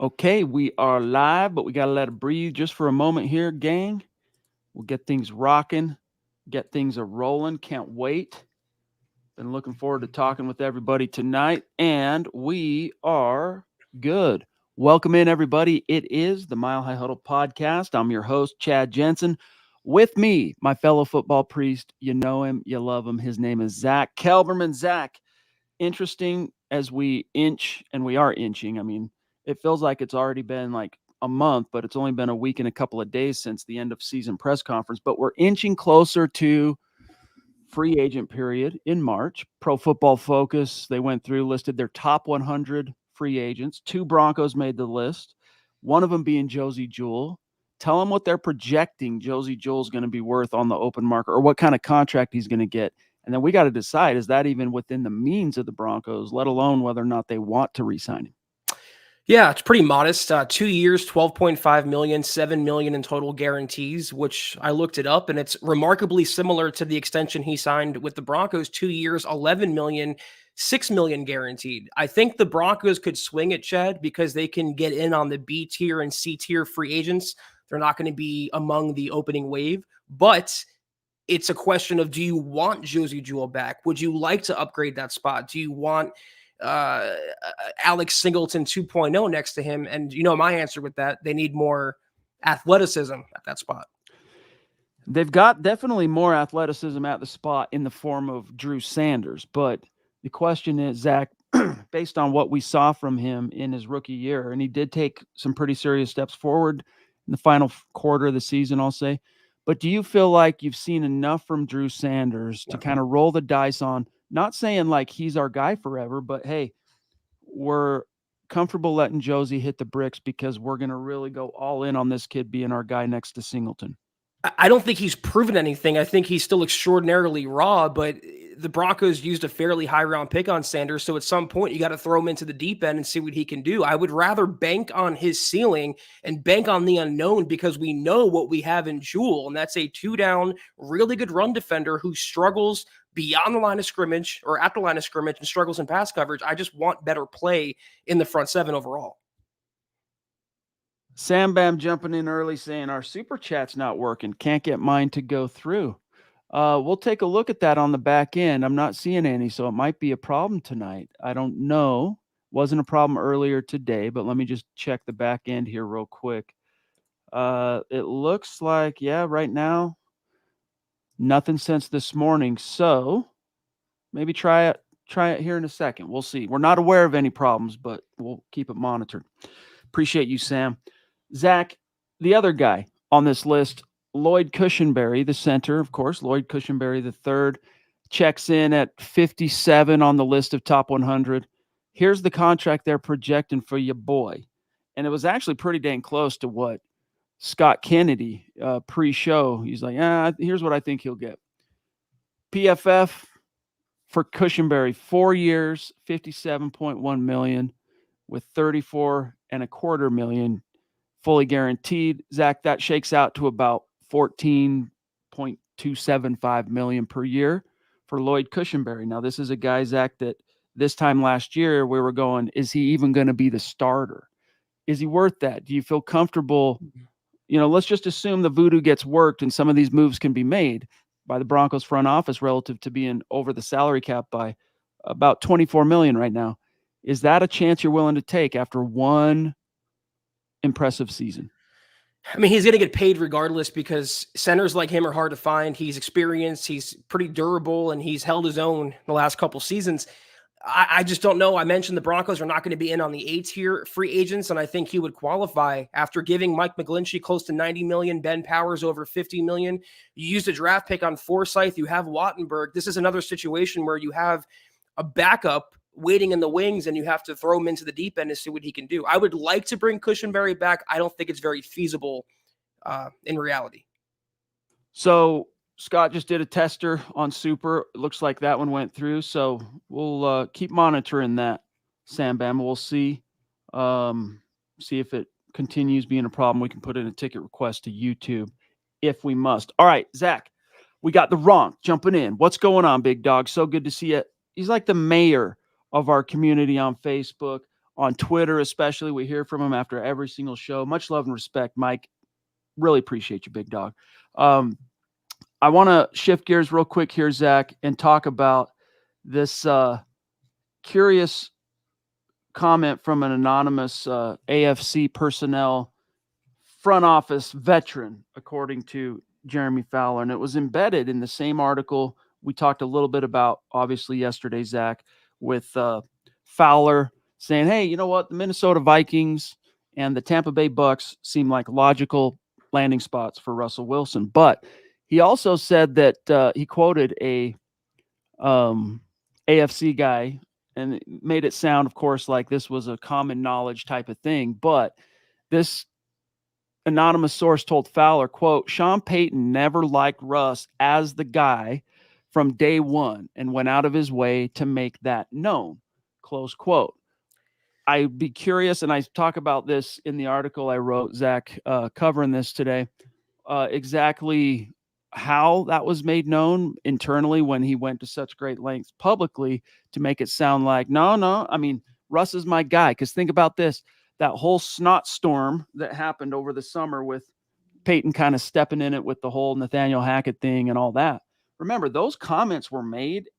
Okay, we are live, but we got to let it breathe just for a moment here, gang. We'll get things rocking, get things a rolling. Can't wait. Been looking forward to talking with everybody tonight, and we are good. Welcome in, everybody. It is the Mile High Huddle podcast. I'm your host, Chad Jensen. With me, my fellow football priest. You know him, you love him. His name is Zack Kelberman. Zack, interesting as we inch, and we are inching. I mean, it feels like it's already been like a month, but it's only been a week and a couple of days since the end of season press conference. But we're inching closer to free agent period in March. Pro Football Focus, they went through, listed their top 100 free agents. 2 Broncos made the list, one of them being Josey Jewell. Tell them what they're projecting Josey Jewell's going to be worth on the open market, or what kind of contract he's going to get. And then we got to decide, is that even within the means of the Broncos, let alone whether or not they want to re-sign him? Yeah, it's pretty modest. 2 years, $12.5 million, $7 million in total guarantees, which I looked it up, and it's remarkably similar to the extension he signed with the Broncos. 2 years, $11 million, $6 million guaranteed. I think the Broncos could swing it, Chad, because they can get in on the B tier and C tier free agents. They're not going to be among the opening wave, but it's a question of, do you want Josey Jewell back? Would you like to upgrade that spot? Do you want Alex Singleton 2.0 next to him? And you know my answer with that, they need more athleticism at that spot. They've got definitely more athleticism at the spot in the form of Drew Sanders. But the question is, Zack, based on what we saw from him in his rookie year, and he did take some pretty serious steps forward in the final quarter of the season, I'll say. But do you feel like you've seen enough from Drew Sanders to kind of roll the dice on, not saying like he's our guy forever, but hey, we're comfortable letting Josey hit the bricks because we're going to really go all in on this kid being our guy next to Singleton? I don't think he's proven anything. I think he's still extraordinarily raw, but the Broncos used a fairly high round pick on Sanders. So at some point, you got to throw him into the deep end and see what he can do. I would rather bank on his ceiling and bank on the unknown, because we know what we have in Jewell, and that's a 2-down, really good run defender who struggles beyond the line of scrimmage or at the line of scrimmage and struggles in pass coverage. I just want better play in the front seven overall. Sam Bam jumping in early saying our super chat's not working. Can't get mine to go through. We'll take a look at that on the back end. I'm not seeing any, so it might be a problem tonight. I don't know. Wasn't a problem earlier today, but let me just check the back end here real quick. It looks like, yeah, right now, nothing since this morning. So maybe try it here in a second. We'll see. We're not aware of any problems, but we'll keep it monitored. Appreciate you, Sam. Zack, the other guy on this list, Lloyd Cushenberry, the center, of course. Lloyd Cushenberry, the third, checks in at 57 on the list of top 100. Here's the contract they're projecting for your boy. And it was actually pretty dang close to what Scott Kennedy pre-show. He's like, here's what I think he'll get. PFF for Cushenberry, 4 years, $57.1 million with $34.25 million fully guaranteed. Zack, that shakes out to about $14.275 million per year for Lloyd Cushenberry. Now, this is a guy, Zack, that this time last year we were going, is he even going to be the starter? Is he worth that? Do you feel comfortable? You know, let's just assume the voodoo gets worked and some of these moves can be made by the Broncos front office relative to being over the salary cap by about $24 million right now. Is that a chance you're willing to take after one impressive season? I mean, he's going to get paid regardless, because centers like him are hard to find. He's experienced, he's pretty durable, and he's held his own the last couple seasons. I just don't know. I mentioned the Broncos are not going to be in on the A-tier free agents, and I think he would qualify after giving Mike McGlinchey close to $90 million, Ben Powers over $50 million. You used a draft pick on Forsyth. You have Wattenberg. This is another situation where you have a backup waiting in the wings, and you have to throw him into the deep end to see what he can do. I would like to bring Cushenberry back. I don't think it's very feasible in reality. So Scott just did a tester on Super. It looks like that one went through. So we'll keep monitoring that, Sam Bam. We'll see if it continues being a problem. We can put in a ticket request to YouTube if we must. All right, Zack, we got the Ronk jumping in. What's going on, big dog? So good to see you. He's like the mayor of our community on Facebook. on Twitter, especially. We hear from him after every single show. Much love and respect, Mike. Really appreciate you, big dog. I want to shift gears real quick here, Zach, and talk about this curious comment from an anonymous AFC personnel front office veteran, according to Jeremy Fowler. And it was embedded in the same article we talked a little bit about, obviously, yesterday, Zach, with Fowler saying, hey, you know what? The Minnesota Vikings and the Tampa Bay Bucks seem like logical landing spots for Russell Wilson. But he also said that he quoted a AFC guy and it made it sound, of course, like this was a common knowledge type of thing. But this anonymous source told Fowler, quote, Sean Payton never liked Russ as the guy from day one and went out of his way to make that known, close quote. I'd be curious, and I talk about this in the article I wrote, Zach, covering this today, exactly how that was made known internally when he went to such great lengths publicly to make it sound like, no, I mean, Russ is my guy. Because think about this, that whole snot storm that happened over the summer with Peyton kind of stepping in it with the whole Nathaniel Hackett thing and all that. Remember, those comments were made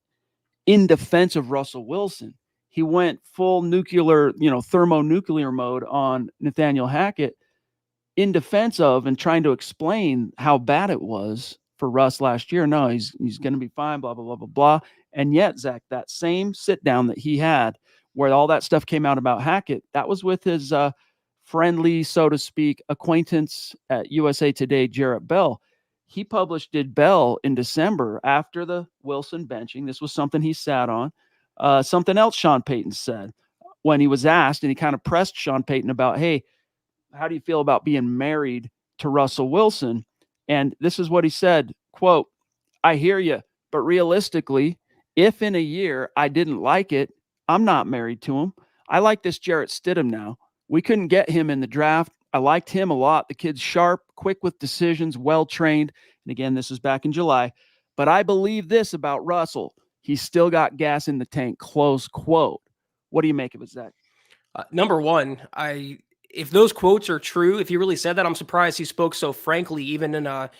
in defense of Russell Wilson. He went full nuclear, thermonuclear mode on Nathaniel Hackett in defense of and trying to explain how bad it was for Russ last year. No, he's going to be fine, blah, blah, blah, blah, blah. And yet, Zach, that same sit down that he had where all that stuff came out about Hackett, that was with his friendly, so to speak, acquaintance at USA Today, Jarrett Bell. He did Bell in December after the Wilson benching. This was something he sat on. Something else Sean Payton said when he was asked, and he kind of pressed Sean Payton about, hey, how do you feel about being married to Russell Wilson? And this is what he said, quote, I hear you, but realistically, if in a year I didn't like it, I'm not married to him. I like this Jarrett Stidham now. We couldn't get him in the draft. I liked him a lot. The kid's sharp, quick with decisions, well-trained. And again, this is back in July. But I believe this about Russell. He's still got gas in the tank, close quote. What do you make of it, Zach? Number one, if those quotes are true, if he really said that, I'm surprised he spoke so frankly, even in a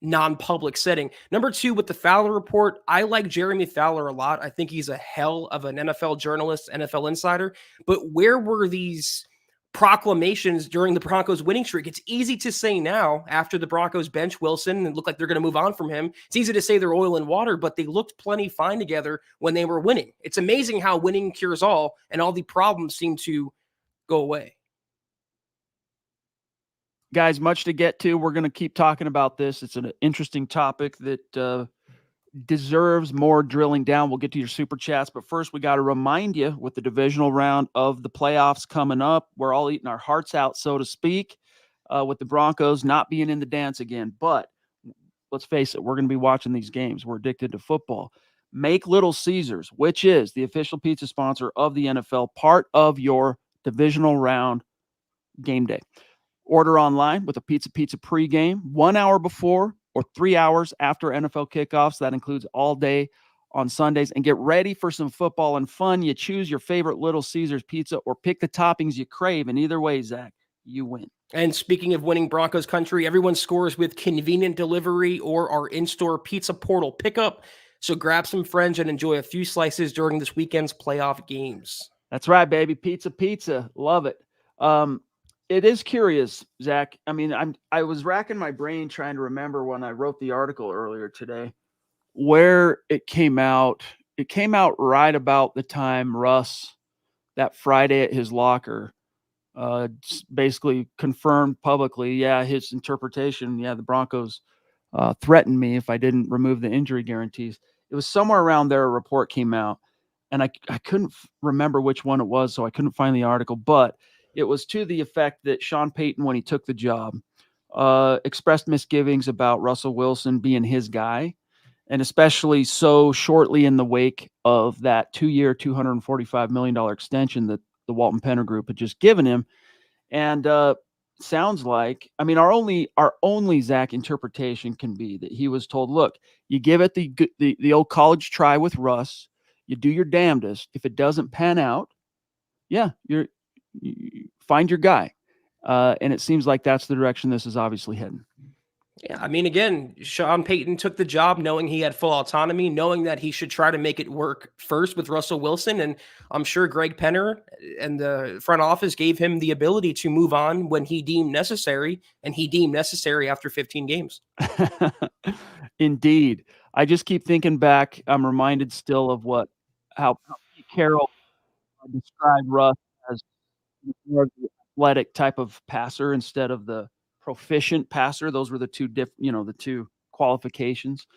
non-public setting. Number two, with the Fowler report, I like Jeremy Fowler a lot. I think he's a hell of an NFL journalist, NFL insider. But where were these proclamations during the Broncos winning streak? It's easy to say now after the Broncos bench Wilson and look like they're going to move on from him. It's easy to say they're oil and water, but they looked plenty fine together when they were winning. It's amazing how winning cures all and all the problems seem to go away. Guys, much to get to. We're going to keep talking about this. It's an interesting topic that deserves more drilling down. We'll get to your super chats, but first we got to remind you with the divisional round of the playoffs coming up, we're all eating our hearts out, so to speak, with the Broncos not being in the dance again. But let's face it, we're going to be watching these games. We're addicted to football. Make Little Caesars, which is the official pizza sponsor of the NFL, part of your divisional round game day. Order online with a pizza pregame 1 hour before or 3 hours after NFL kickoffs. That includes all day on Sundays. And get ready for some football and fun. You choose your favorite Little Caesars pizza or pick the toppings you crave. And either way, Zach, you win. And speaking of winning Broncos country, everyone scores with convenient delivery or our in-store pizza portal pickup. So grab some friends and enjoy a few slices during this weekend's playoff games. That's right, baby. Pizza. Love it. It is curious, Zach. I mean, I was racking my brain trying to remember when I wrote the article earlier today where it came out. It came out right about the time Russ, that Friday at his locker, basically confirmed publicly, his interpretation, the Broncos threatened me if I didn't remove the injury guarantees. It was somewhere around there a report came out, and I couldn't remember which one it was, so I couldn't find the article, but it was to the effect that Sean Payton, when he took the job, expressed misgivings about Russell Wilson being his guy, and especially so shortly in the wake of that 2-year, $245 million extension that the Walton Penner Group had just given him. And sounds like, I mean, our only Zach interpretation can be that he was told, look, you give it the old college try with Russ, you do your damnedest. If it doesn't pan out, yeah, you find your guy. And it seems like that's the direction this is obviously heading. Yeah, I mean, again, Sean Payton took the job knowing he had full autonomy, knowing that he should try to make it work first with Russell Wilson. And I'm sure Greg Penner and the front office gave him the ability to move on when he deemed necessary, and he deemed necessary after 15 games. Indeed. I just keep thinking back. I'm reminded still of how Pete Carroll described Russ as more of the athletic type of passer instead of the proficient passer. Those were the two qualifications.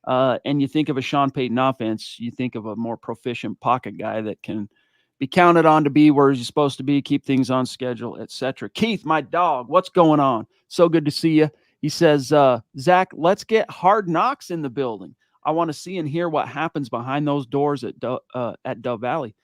And you think of a Sean Payton offense, you think of a more proficient pocket guy that can be counted on to be where he's supposed to be, keep things on schedule, etc. Keith, my dog, what's going on? So good to see you. He says, Zach, let's get Hard Knocks in the building. I want to see and hear what happens behind those doors at Dove Valley.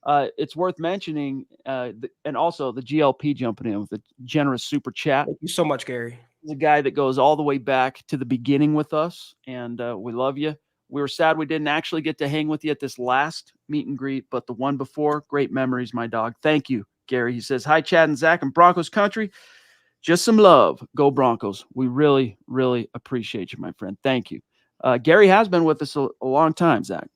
It's worth mentioning, and also the GLP jumping in with a generous super chat. Thank you so much, Gary. He's a guy that goes all the way back to the beginning with us, and we love you. We were sad we didn't actually get to hang with you at this last meet and greet, but the one before, great memories, my dog. Thank you, Gary. He says, hi, Chad and Zach and Broncos country. Just some love. Go Broncos. We really, really appreciate you, my friend. Thank you. Gary has been with us a long time, Zach.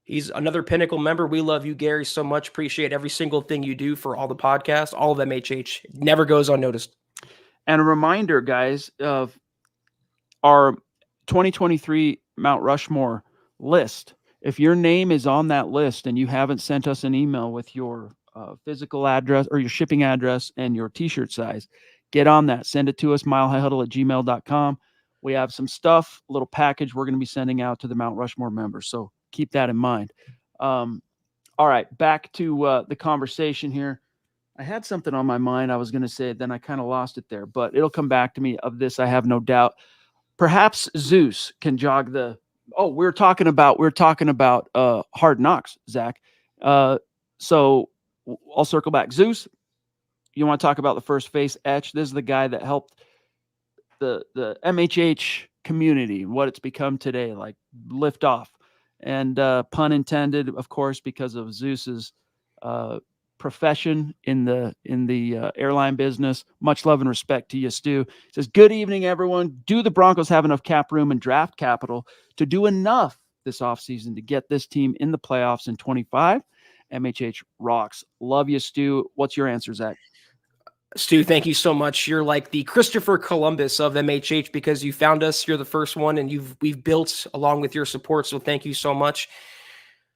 He's another Pinnacle member. We love you, Gary, so much. Appreciate every single thing you do for all the podcasts, all of MHH. It never goes unnoticed. And a reminder, guys, of our 2023 Mount Rushmore list. If your name is on that list and you haven't sent us an email with your physical address or your shipping address and your t-shirt size, get on that. Send it to us, milehighhuddle@gmail.com. We have some stuff, a little package we're going to be sending out to the Mount Rushmore members. So keep that in mind. All right, back to the conversation here. I had something on my mind I was going to say, then I kind of lost it there, but it'll come back to me. Of this, I have no doubt. Perhaps Zeus can jog the. Oh, we're talking about Hard Knocks, Zach. So I'll circle back. Zeus, you want to talk about the first face etch? This is the guy that helped the MHH community, what it's become today, like lift off. And pun intended, of course, because of Zeus's profession in the airline business. Much love and respect to you, Stu. Says, good evening, everyone. Do the Broncos have enough cap room and draft capital to do enough this offseason to get this team in the playoffs in 25? MHH rocks. Love you, Stu. What's your answer, Zach? Stu, thank you so much. You're like the Christopher Columbus of MHH because you found us. You're the first one, and we've built along with your support. So thank you so much.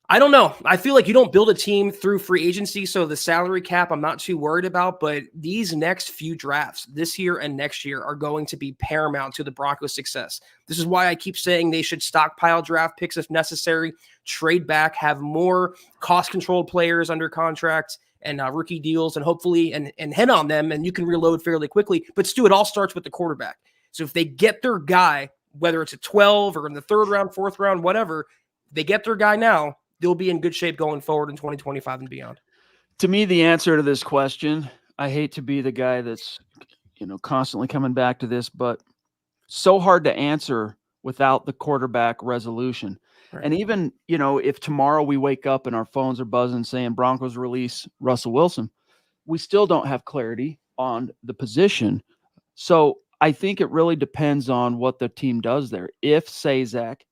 I don't know. I feel like you don't build a team through free agency, so the salary cap I'm not too worried about, but these next few drafts, this year and next year, are going to be paramount to the Broncos' success. This is why I keep saying they should stockpile draft picks if necessary, trade back, have more cost-controlled players under contract and rookie deals, and hopefully and hit on them, and you can reload fairly quickly. But Stu, it all starts with the quarterback. So if they get their guy, whether it's at 12 or in the third round, fourth round, whatever, they get their guy now, they'll be in good shape going forward in 2025 and beyond. To me, the answer to this question, I hate to be the guy that's, constantly coming back to this, but so hard to answer without the quarterback resolution. Right. And even, if tomorrow we wake up and our phones are buzzing saying Broncos release Russell Wilson, we still don't have clarity on the position. So I think it really depends on what the team does there. If, say, Zach,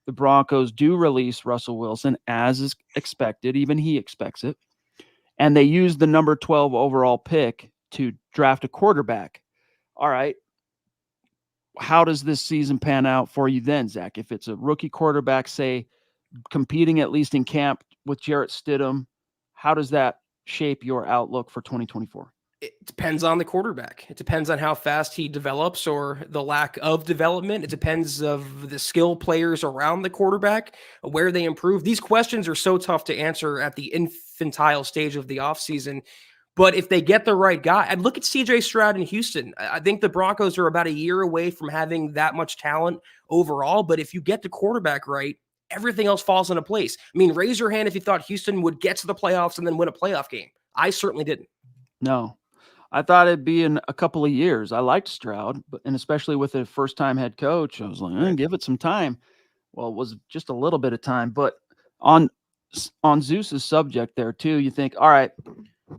the Broncos do release Russell Wilson as is expected, even he expects it, and they use the number 12 overall pick to draft a quarterback. All right. How does this season pan out for you then, Zach? If it's a rookie quarterback, say, competing at least in camp with Jarrett Stidham, how does that shape your outlook for 2024? It depends on the quarterback. It depends on how fast he develops or the lack of development. It depends of the skill players around the quarterback, where they improve. These questions are so tough to answer at the infantile stage of the offseason. But if they get the right guy, and look at CJ Stroud in Houston. I think the Broncos are about a year away from having that much talent overall. But if you get the quarterback right, everything else falls into place. I mean, raise your hand if you thought Houston would get to the playoffs and then win a playoff game. I certainly didn't. No. I thought it'd be in a couple of years. I liked Stroud, and especially with a first-time head coach, I was like, give it some time. Well, it was just a little bit of time. But on Zeus's subject there, too, you think, all right,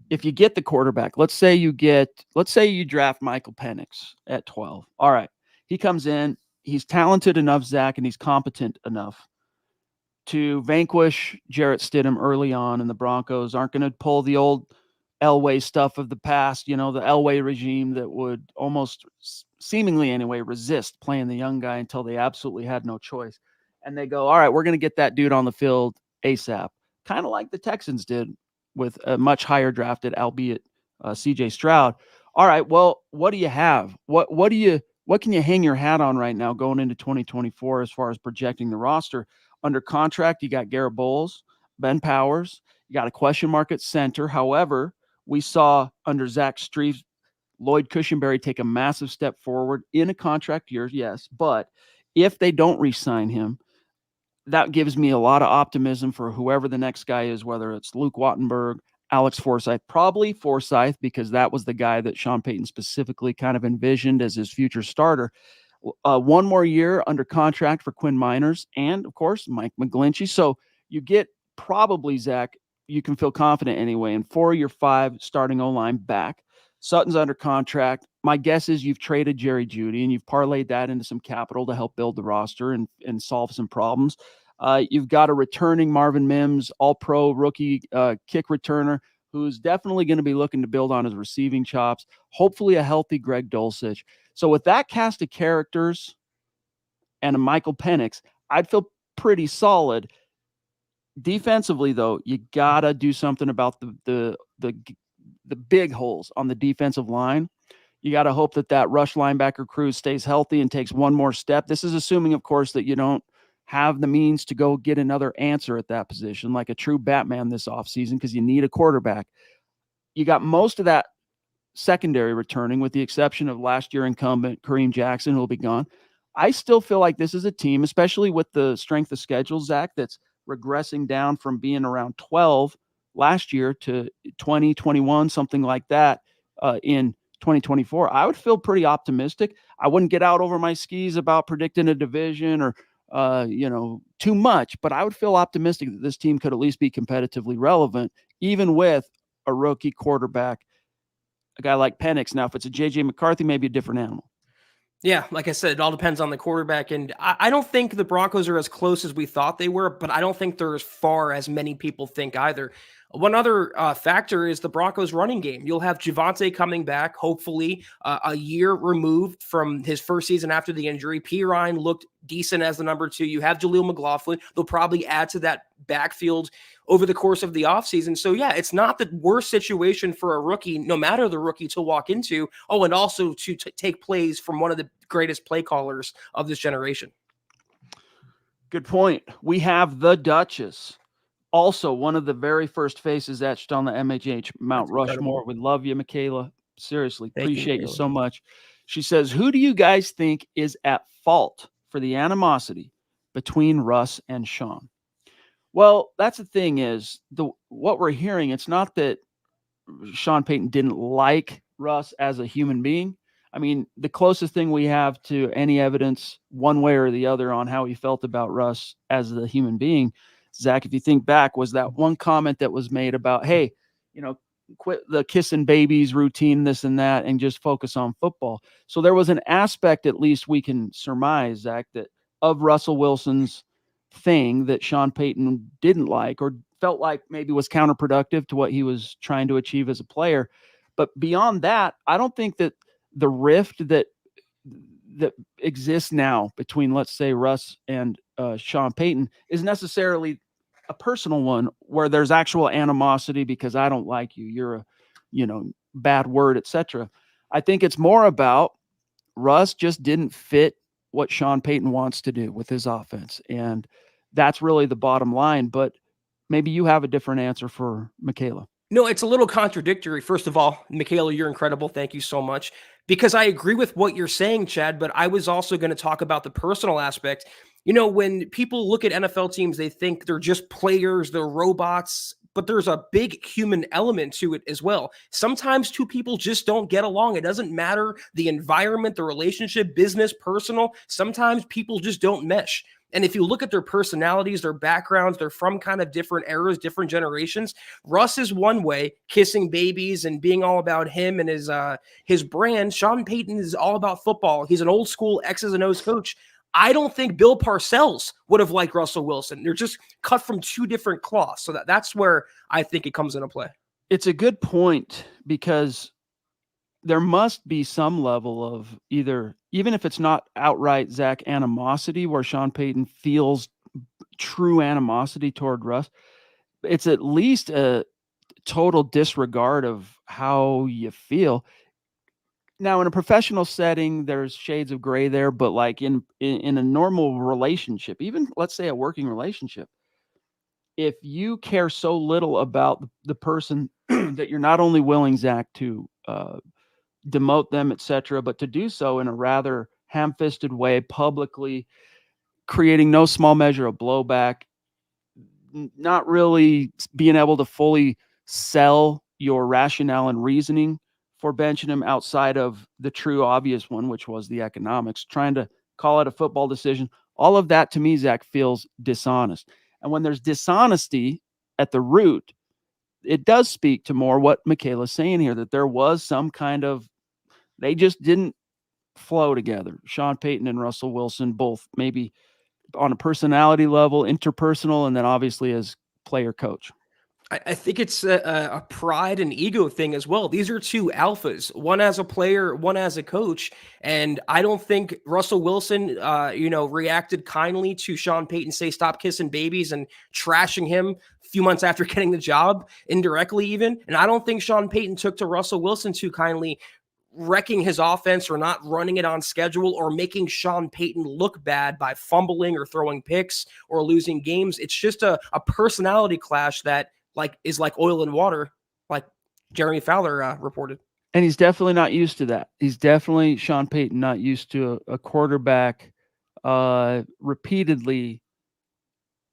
if you get the quarterback, let's say you draft Michael Penix at 12. All right. He comes in, he's talented enough, Zach, and he's competent enough to vanquish Jarrett Stidham early on, and the Broncos aren't going to pull the old Elway stuff of the past, the Elway regime that would almost seemingly anyway resist playing the young guy until they absolutely had no choice. And they go, all right, we're going to get that dude on the field ASAP, kind of like the Texans did with a much higher drafted, albeit CJ Stroud. All right, well, what do you have? What can you hang your hat on right now going into 2024 as far as projecting the roster? Under contract, you got Garrett Bowles, Ben Powers. You got a question mark at center. However, we saw under Zach Strief, Lloyd Cushenberry take a massive step forward in a contract year, yes. But if they don't re-sign him, that gives me a lot of optimism for whoever the next guy is, whether it's Luke Wattenberg, Alex Forsythe, probably Forsythe, because that was the guy that Sean Payton specifically kind of envisioned as his future starter. One more year under contract for Quinn Miners and, of course, Mike McGlinchey. So you get probably, Zach, you can feel confident anyway, in 4 of your 5 starting O-line back. Sutton's under contract. My guess is you've traded Jerry Jeudy and you've parlayed that into some capital to help build the roster and solve some problems. You've got a returning Marvin Mims, all-pro rookie kick returner, who's definitely going to be looking to build on his receiving chops, hopefully a healthy Greg Dulcich. So with that cast of characters and a Michael Penix, I'd feel pretty solid. Defensively, though, you got to do something about the big holes on the defensive line. You got to hope that rush linebacker crew stays healthy and takes one more step. This is assuming, of course, that you don't have the means to go get another answer at that position, like a true Batman this offseason, because you need a quarterback. You got most of that secondary returning, with the exception of last year incumbent Kareem Jackson, who will be gone. I still feel like this is a team, especially with the strength of schedule, Zach, that's regressing down from being around 12 last year to 20, 21, something like that in 2024. I would feel pretty optimistic. I wouldn't get out over my skis about predicting a division or too much, but I would feel optimistic that this team could at least be competitively relevant, even with a rookie quarterback, a guy like Penix. Now, if it's a JJ McCarthy, maybe a different animal. Yeah, like I said, it all depends on the quarterback. And I don't think the Broncos are as close as we thought they were, but I don't think they're as far as many people think either. One other factor is the Broncos running game. You'll have Javonte coming back, hopefully a year removed from his first season after the injury. P. Ryan looked decent as the number 2. You have Jaleel McLaughlin. They'll probably add to that backfield over the course of the offseason. So, yeah, it's not the worst situation for a rookie, no matter the rookie, to walk into. Oh, and also to take plays from one of the greatest play callers of this generation. Good point. We have the Duchess. Also, one of the very first faces etched on the MHH Mount That's Rushmore. incredible. We love you, Michaela. Seriously, Thank you, appreciate you Michaela. so much. She says, who do you guys think is at fault for the animosity between Russ and Sean? Well, that's the thing is, what we're hearing, it's not that Sean Payton didn't like Russ as a human being. I mean, the closest thing we have to any evidence one way or the other on how he felt about Russ as a human being, Zach, if you think back, was that one comment that was made about, hey, quit the kissing babies routine, this and that, and just focus on football. So there was an aspect, at least we can surmise, Zach, that of Russell Wilson's thing that Sean Payton didn't like or felt like maybe was counterproductive to what he was trying to achieve as a player. But beyond that, I don't think that the rift that exists now between, let's say, Russ and Sean Payton is necessarily a personal one where there's actual animosity because I don't like you, you're a, bad word, etc. I think it's more about Russ just didn't fit what Sean Payton wants to do with his offense. And that's really the bottom line. But maybe you have a different answer for Michaela. No, it's a little contradictory. First of all, Michaela, you're incredible. Thank you so much. Because I agree with what you're saying, Chad, but I was also going to talk about the personal aspect. When people look at NFL teams, they think they're just players, they're robots. but there's a big human element to it as well. Sometimes two people just don't get along. It doesn't matter the environment, the relationship, business, personal. Sometimes people just don't mesh. And if you look at their personalities, their backgrounds, they're from kind of different eras, different generations. Russ is one way, kissing babies and being all about him and his brand. Sean Payton is all about football. He's an old school X's and O's coach. I don't think Bill Parcells would have liked Russell Wilson. They're just cut from two different cloths. So that's where I think it comes into play. It's a good point, because there must be some level of either, even if it's not outright Zach animosity, where Sean Payton feels true animosity toward Russ, it's at least a total disregard of how you feel. Now, in a professional setting, there's shades of gray there, but like in a normal relationship, even let's say a working relationship, if you care so little about the person that you're not only willing, Zach, to demote them, etc., but to do so in a rather ham-fisted way, publicly, creating no small measure of blowback, not really being able to fully sell your rationale and reasoning for benching him outside of the true obvious one, which was the economics, trying to call it a football decision. All of that, to me, Zach, feels dishonest. And when there's dishonesty at the root, it does speak to more what Michaela's saying here, that there was some kind of, they just didn't flow together. Sean Payton and Russell Wilson, both maybe on a personality level, interpersonal, and then obviously as player coach. I think it's a pride and ego thing as well. These are two alphas, one as a player, one as a coach. And I don't think Russell Wilson, reacted kindly to Sean Payton say, stop kissing babies, and trashing him a few months after getting the job, indirectly even. And I don't think Sean Payton took to Russell Wilson too kindly, wrecking his offense or not running it on schedule or making Sean Payton look bad by fumbling or throwing picks or losing games. It's just a personality clash that is like oil and water, like Jeremy Fowler reported. And he's definitely not used to that. He's definitely, Sean Payton, not used to a quarterback repeatedly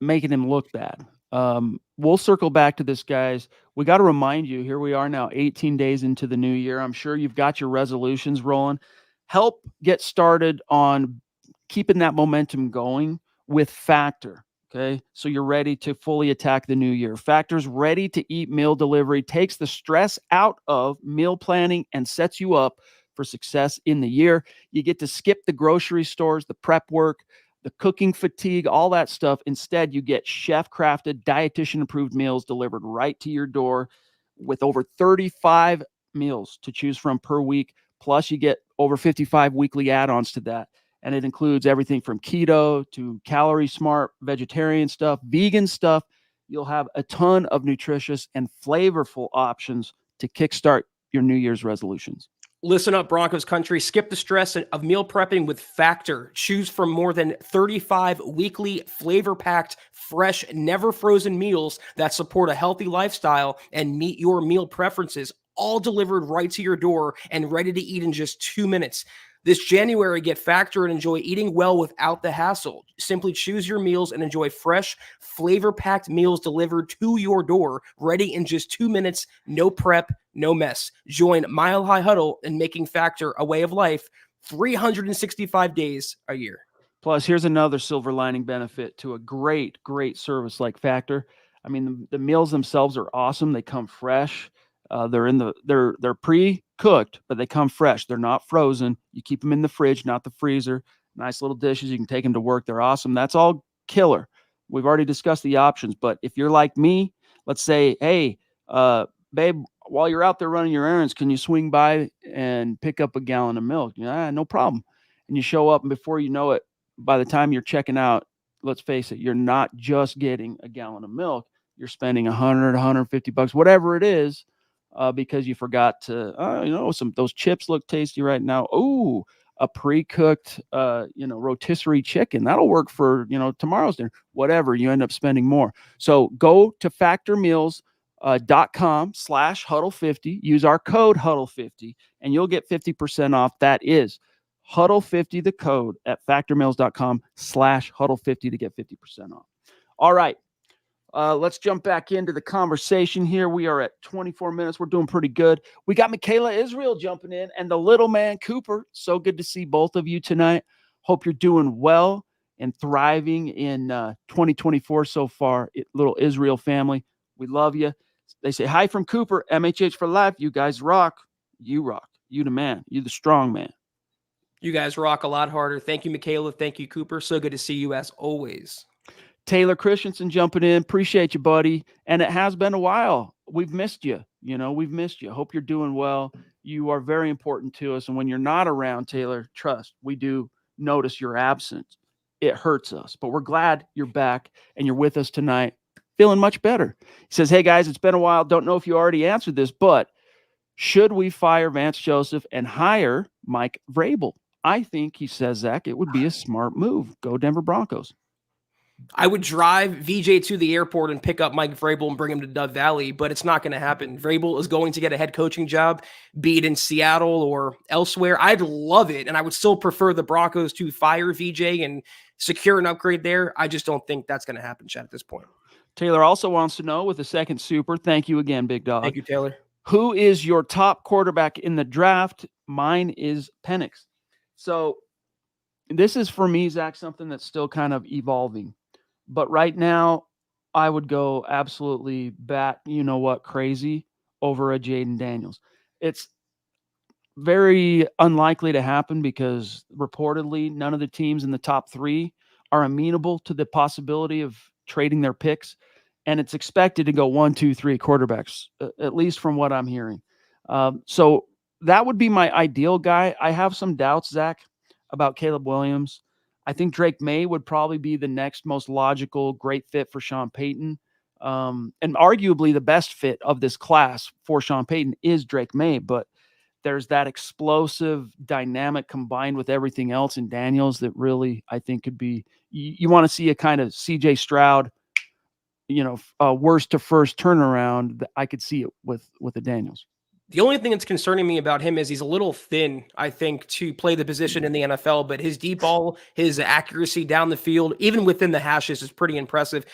making him look bad. We'll circle back to this, guys. We got to remind you, here we are now 18 days into the new year. I'm sure you've got your resolutions rolling. Help get started on keeping that momentum going with Factor. Okay, so you're ready to fully attack the new year. Factor's ready to eat meal delivery takes the stress out of meal planning and sets you up for success in the year. You get to skip the grocery stores, the prep work, the cooking fatigue, all that stuff. Instead, you get chef-crafted, dietitian-approved meals delivered right to your door with over 35 meals to choose from per week. Plus, you get over 55 weekly add-ons to that. And it includes everything from keto to calorie smart, vegetarian stuff, vegan stuff. You'll have a ton of nutritious and flavorful options to kickstart your New Year's resolutions. Listen up, Broncos country. Skip the stress of meal prepping with Factor. Choose from more than 35 weekly flavor-packed, fresh, never frozen meals that support a healthy lifestyle and meet your meal preferences, all delivered right to your door and ready to eat in just 2 minutes. This January, get Factor and enjoy eating well without the hassle. Simply choose your meals and enjoy fresh, flavor-packed meals delivered to your door, ready in just 2 minutes, no prep, no mess. Join Mile High Huddle in making Factor a way of life 365 days a year. Plus, here's another silver lining benefit to a great, great service like Factor. I mean, the meals themselves are awesome. They come fresh. They're pre-cooked, but they come fresh. They're not frozen. You keep them in the fridge, not the freezer. Nice little dishes. You can take them to work. They're awesome. That's all killer. We've already discussed the options, but if you're like me, let's say, hey, babe, while you're out there running your errands, can you swing by and pick up a gallon of milk? Yeah, no problem. And you show up, and before you know it, by the time you're checking out, let's face it, you're not just getting a gallon of milk. You're spending $100, $150, whatever it is, because you forgot to, those chips look tasty right now. Oh, a pre-cooked, rotisserie chicken. That'll work for, tomorrow's dinner. Whatever, you end up spending more. So go to factormeals.com/huddle50. Use our code huddle50, and you'll get 50% off. That is huddle50, the code at factormeals.com/huddle50 to get 50% off. All right. Let's jump back into the conversation here. We are at 24 minutes. We're doing pretty good. We got Michaela Israel jumping in and the little man Cooper. So good to see both of you tonight. Hope you're doing well and thriving in 2024 so far. Little Israel family, we love you. They say hi from Cooper, MHH for life. You guys rock. You rock. You the man. You the strong man. You guys rock a lot harder. Thank you, Michaela. Thank you, Cooper. So good to see you as always. Taylor Christensen jumping in. Appreciate you, buddy. And it has been a while. We've missed you. We've missed you. Hope you're doing well. You are very important to us. And when you're not around, Taylor, trust, we do notice your absence. It hurts us, but we're glad you're back and you're with us tonight. Feeling much better. He says, hey, guys, it's been a while. Don't know if you already answered this, but should we fire Vance Joseph and hire Mike Vrabel? I think, he says, Zach, it would be a smart move. Go Denver Broncos. I would drive VJ to the airport and pick up Mike Vrabel and bring him to Dove Valley, but it's not going to happen. Vrabel is going to get a head coaching job, be it in Seattle or elsewhere. I'd love it, and I would still prefer the Broncos to fire VJ and secure an upgrade there. I just don't think that's going to happen, Chad, at this point. Taylor also wants to know with a second super. Thank you again, big dog. Thank you, Taylor. Who is your top quarterback in the draft? Mine is Penix. So this is, for me, Zach, something that's still kind of evolving. But right now, I would go absolutely crazy over a Jaden Daniels. It's very unlikely to happen because reportedly none of the teams in the top 3 are amenable to the possibility of trading their picks. And it's expected to go 1, 2, 3 quarterbacks, at least from what I'm hearing. So that would be my ideal guy. I have some doubts, Zach, about Caleb Williams. I think Drake May would probably be the next most logical, great fit for Sean Payton. And arguably the best fit of this class for Sean Payton is Drake May. But there's that explosive dynamic combined with everything else in Daniels that really, I think, could be, you want to see a kind of CJ Stroud, worst to first turnaround. I could see it with the Daniels. The only thing that's concerning me about him is he's a little thin, I think, to play the position in the NFL, but his deep ball, his accuracy down the field, even within the hashes, is pretty impressive.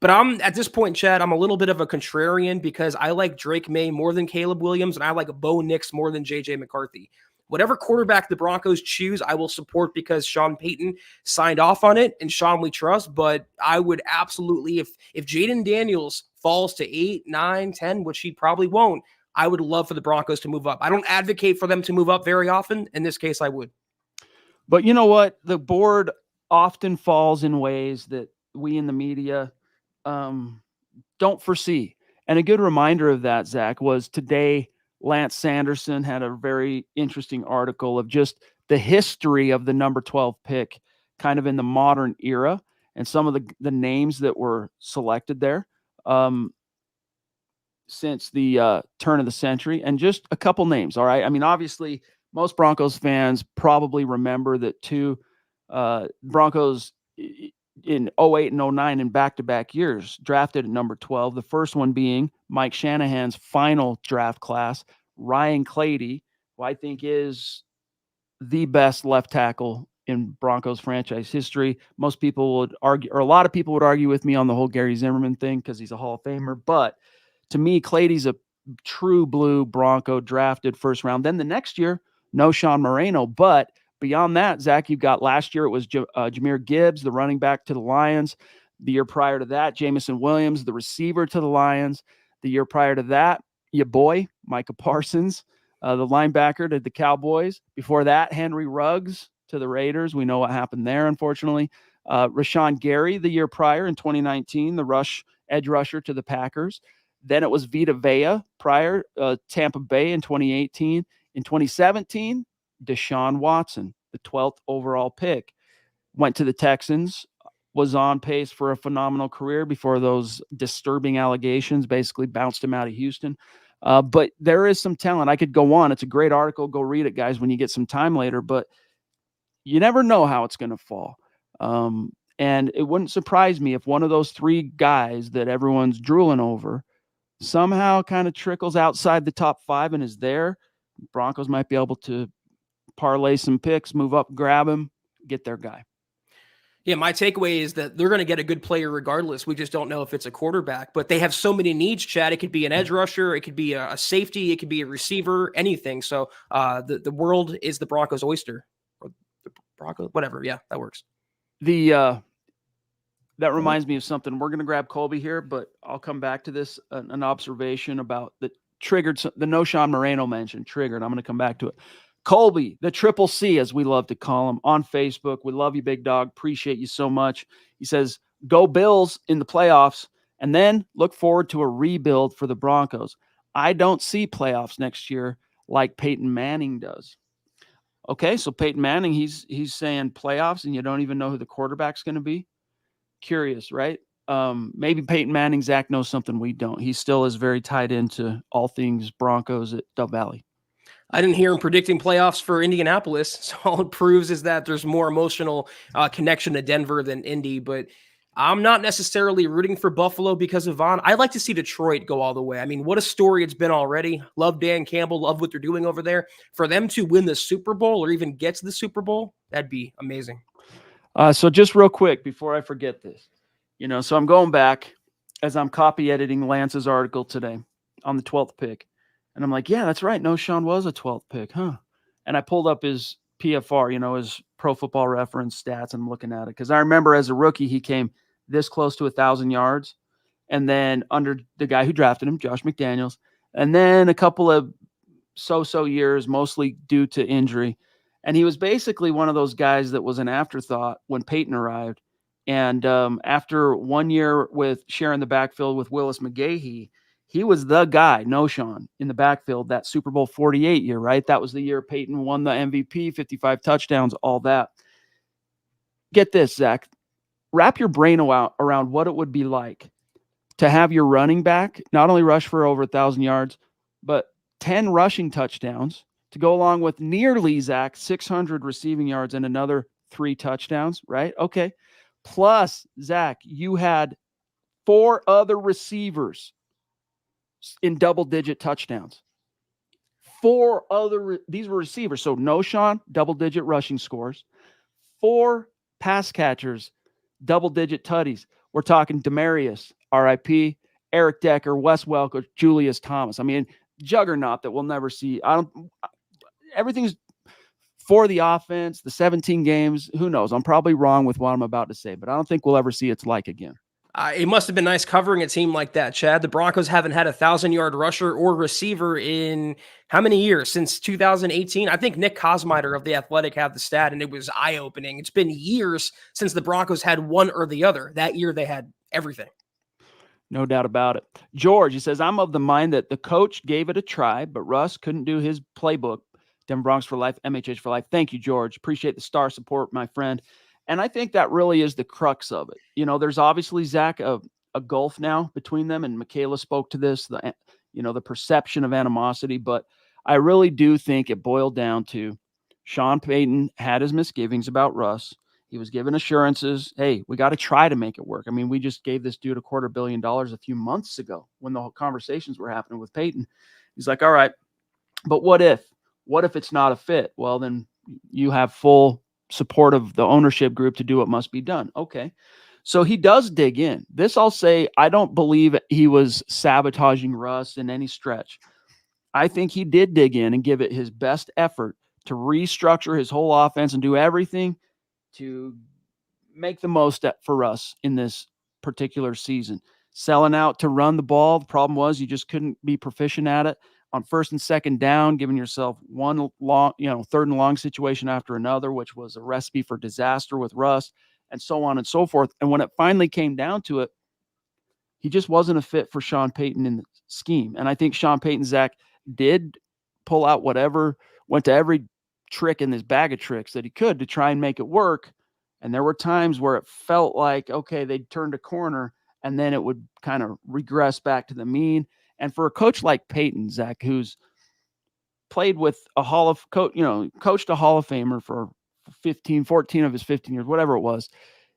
But at this point, Chad, I'm a little bit of a contrarian because I like Drake May more than Caleb Williams, and I like Bo Nix more than J.J. McCarthy. Whatever quarterback the Broncos choose, I will support because Sean Payton signed off on it, and Sean we trust. But I would absolutely, if Jaden Daniels falls to 8, 9, 10, which he probably won't, I would love for the Broncos to move up. I don't advocate for them to move up very often. In this case, I would. But you know what? The board often falls in ways that we in the media don't foresee. And a good reminder of that, Zach, was today Lance Sanderson had a very interesting article of just the history of the number 12 pick kind of in the modern era and some of the names that were selected there. Since the turn of the century, and just a couple names. All right. I mean, obviously most Broncos fans probably remember that 2 Broncos in 08 and 09 in back-to-back years drafted at number 12. The first one being Mike Shanahan's final draft class, Ryan Clady, who I think is the best left tackle in Broncos franchise history. Most people would argue, or a lot of people would argue with me on the whole Gary Zimmerman thing because he's a Hall of Famer, but to me, Clady's a true blue Bronco drafted first round. Then the next year, no Sean Moreno. But beyond that, Zach, you've got last year, it was Jahmyr Gibbs, the running back to the Lions. The year prior to that, Jamison Williams, the receiver to the Lions. The year prior to that, your boy, Micah Parsons, the linebacker to the Cowboys. Before that, Henry Ruggs to the Raiders. We know what happened there, unfortunately. Rashawn Gary the year prior in 2019, the edge rusher to the Packers. Then it was Vita Vea prior, Tampa Bay in 2018. In 2017, Deshaun Watson, the 12th overall pick, went to the Texans, was on pace for a phenomenal career before those disturbing allegations basically bounced him out of Houston. But there is some talent. I could go on. It's a great article. Go read it, guys, when you get some time later. But you never know how it's going to fall. And it wouldn't surprise me if one of those 3 guys that everyone's drooling over somehow kind of trickles outside the top 5 and is there. Broncos might be able to parlay some picks, move up, grab him, get their guy. Yeah, my takeaway is that they're going to get a good player regardless. We just don't know if it's a quarterback, but they have so many needs, Chad. It could be an edge rusher, it could be a safety, it could be a receiver, anything. So the world is the Broncos' oyster, or the Broncos, whatever. Yeah, that works. That reminds me of something. We're going to grab Colby here, but I'll come back to this. An observation about the No Sean Moreno mentioned triggered. I'm going to come back to it. Colby, the Triple C, as we love to call him, on Facebook. We love you, big dog. Appreciate you so much. He says, go Bills in the playoffs, and then look forward to a rebuild for the Broncos. I don't see playoffs next year like Peyton Manning does. Okay, so Peyton Manning, he's saying playoffs, and you don't even know who the quarterback's going to be. Curious, right? Maybe Peyton Manning, Zach, knows something we don't. He still is very tied into all things Broncos at Dove Valley. I didn't hear him predicting playoffs for Indianapolis. So all it proves is that there's more emotional connection to Denver than Indy. But I'm not necessarily rooting for Buffalo because of Vaughn. I'd like to see Detroit go all the way. I mean, what a story it's been already. Love Dan Campbell. Love what they're doing over there. For them to win the Super Bowl or even get to the Super Bowl, that'd be amazing. So just real quick before I forget this, so I'm going back as I'm copy editing Lance's article today on the 12th pick. And I'm like, yeah, that's right. No, Sean was a 12th pick, huh? And I pulled up his PFR, his Pro Football Reference stats. And I'm looking at it because I remember as a rookie, he came this close to 1,000 yards. And then under the guy who drafted him, Josh McDaniels. And then a couple of so-so years, mostly due to injury. And he was basically one of those guys that was an afterthought when Peyton arrived. And after 1 year with sharing the backfield with Willis McGahee, he was the guy, no Sean, in the backfield that Super Bowl 48 year, right? That was the year Peyton won the MVP, 55 touchdowns, all that. Get this, Zach. Wrap your brain around what it would be like to have your running back not only rush for over 1,000 yards, but 10 rushing touchdowns to go along with nearly, Zach, 600 receiving yards and another 3 touchdowns, right? Okay. Plus, Zach, you had 4 other receivers in double-digit touchdowns. 4 other, these were receivers. So no Sean, double-digit rushing scores. 4 pass catchers, double-digit tutties. We're talking Demarius, RIP, Eric Decker, Wes Welker, Julius Thomas. I mean, juggernaut that we'll never see. Everything's for the offense, the 17 games. Who knows? I'm probably wrong with what I'm about to say, but I don't think we'll ever see its like again. It must have been nice covering a team like that, Chad. The Broncos haven't had a 1,000-yard rusher or receiver in how many years? Since 2018? I think Nick Kosmider of The Athletic had the stat, and it was eye-opening. It's been years since the Broncos had one or the other. That year, they had everything. No doubt about it. George, he says, I'm of the mind that the coach gave it a try, but Russ couldn't do his playbook. Denver Broncos for life, MHH for life. Thank you, George. Appreciate the star support, my friend. And I think that really is the crux of it. There's obviously, Zach, a gulf now between them, and Michaela spoke to this, the perception of animosity. But I really do think it boiled down to Sean Payton had his misgivings about Russ. He was given assurances, hey, we got to try to make it work. I mean, we just gave this dude $250 million a few months ago when the whole conversations were happening with Payton. He's like, all right, but what if? What if it's not a fit? Well, then you have full support of the ownership group to do what must be done. Okay. So he does dig in. This I'll say, I don't believe he was sabotaging Russ in any stretch. I think he did dig in and give it his best effort to restructure his whole offense and do everything to make the most for us in this particular season. Selling out to run the ball. The problem was you just couldn't be proficient at it. On first and second down, giving yourself one long, third and long situation after another, which was a recipe for disaster with Russ, and so on and so forth. And when it finally came down to it, he just wasn't a fit for Sean Payton in the scheme. And I think Sean Payton, Zach, did pull out whatever, went to every trick in this bag of tricks that he could to try and make it work. And there were times where it felt like, okay, they'd turned a corner, and then it would kind of regress back to the mean. And for a coach like Payton, Zach, who's played with a coached a Hall of Famer for 14 of his 15 years, whatever it was,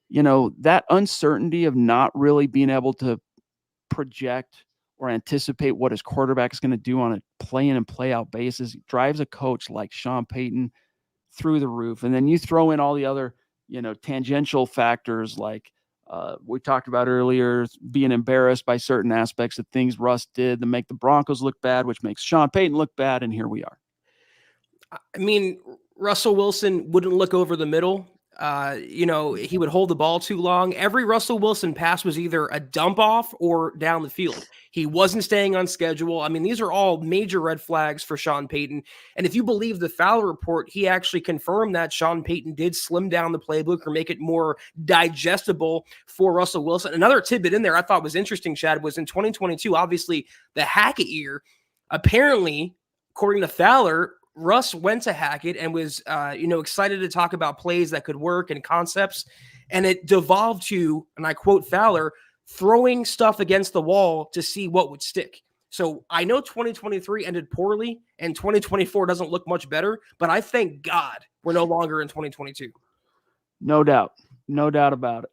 that uncertainty of not really being able to project or anticipate what his quarterback is going to do on a play in and play out basis drives a coach like Sean Payton through the roof. And then you throw in all the other, tangential factors like we talked about earlier, being embarrassed by certain aspects of things Russ did to make the Broncos look bad, which makes Sean Payton look bad. And here we are. I mean, Russell Wilson wouldn't look over the middle. He would hold the ball too long. Every Russell Wilson pass was either a dump off or down the field. He wasn't staying on schedule. I mean, these are all major red flags for Sean Payton. And if you believe the Fowler report, he actually confirmed that Sean Payton did slim down the playbook or make it more digestible for Russell Wilson. Another tidbit in there I thought was interesting, Chad, was in 2022, obviously the Hackett year. Apparently, according to Fowler, Russ went to Hackett and was, excited to talk about plays that could work and concepts. And it devolved to, and I quote Fowler, throwing stuff against the wall to see what would stick. So I know 2023 ended poorly and 2024 doesn't look much better, but I thank God we're no longer in 2022. No doubt. No doubt about it.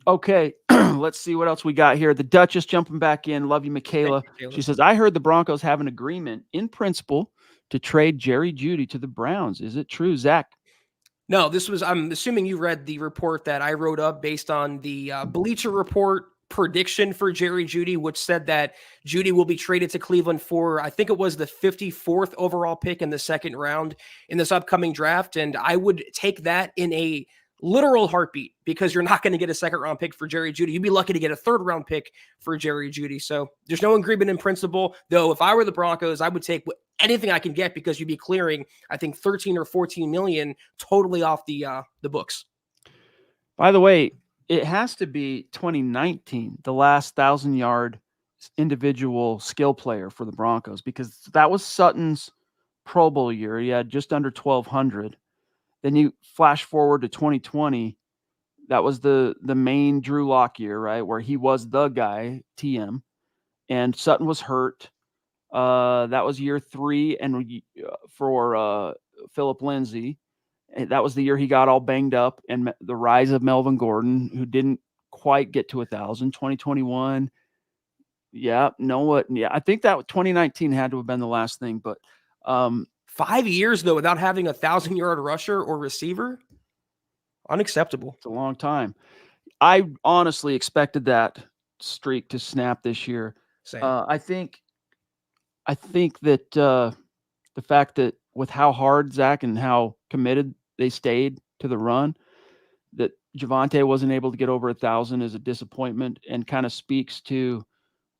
Okay, let's see what else we got here. The Duchess jumping back in. Love you, Michaela. She says, I heard the Broncos have an agreement in principle to trade Jerry Jeudy to the Browns. Is it true, Zach? No, I'm assuming you read the report that I wrote up based on the Bleacher Report prediction for Jerry Jeudy, which said that Jeudy will be traded to Cleveland for, I think it was the 54th overall pick in the second round in this upcoming draft. And I would take that in a literal heartbeat because you're not going to get a second round pick for Jerry Jeudy. You'd be lucky to get a third round pick for Jerry Jeudy. So there's no agreement in principle, though. If I were the Broncos, I would take anything I can get because you'd be clearing, I think, 13 or 14 million totally off the books. By the way, it has to be 2019, the last 1,000-yard individual skill player for the Broncos, because that was Sutton's Pro Bowl year. He had just under 1,200. Then you flash forward to 2020. That was the main Drew Lock year, right, where he was the guy, TM, and Sutton was hurt. That was year 3, and for Philip Lindsay, that was the year he got all banged up, and the rise of Melvin Gordon, who didn't quite get to 1,000. 2021, I think that 2019 had to have been the last thing, but 5 years though without having a 1,000-yard rusher or receiver, unacceptable. It's a long time. I honestly expected that streak to snap this year. Same. I think that the fact that with how hard Zach and how committed they stayed to the run, that Javonte wasn't able to get over 1,000 is a disappointment and kind of speaks to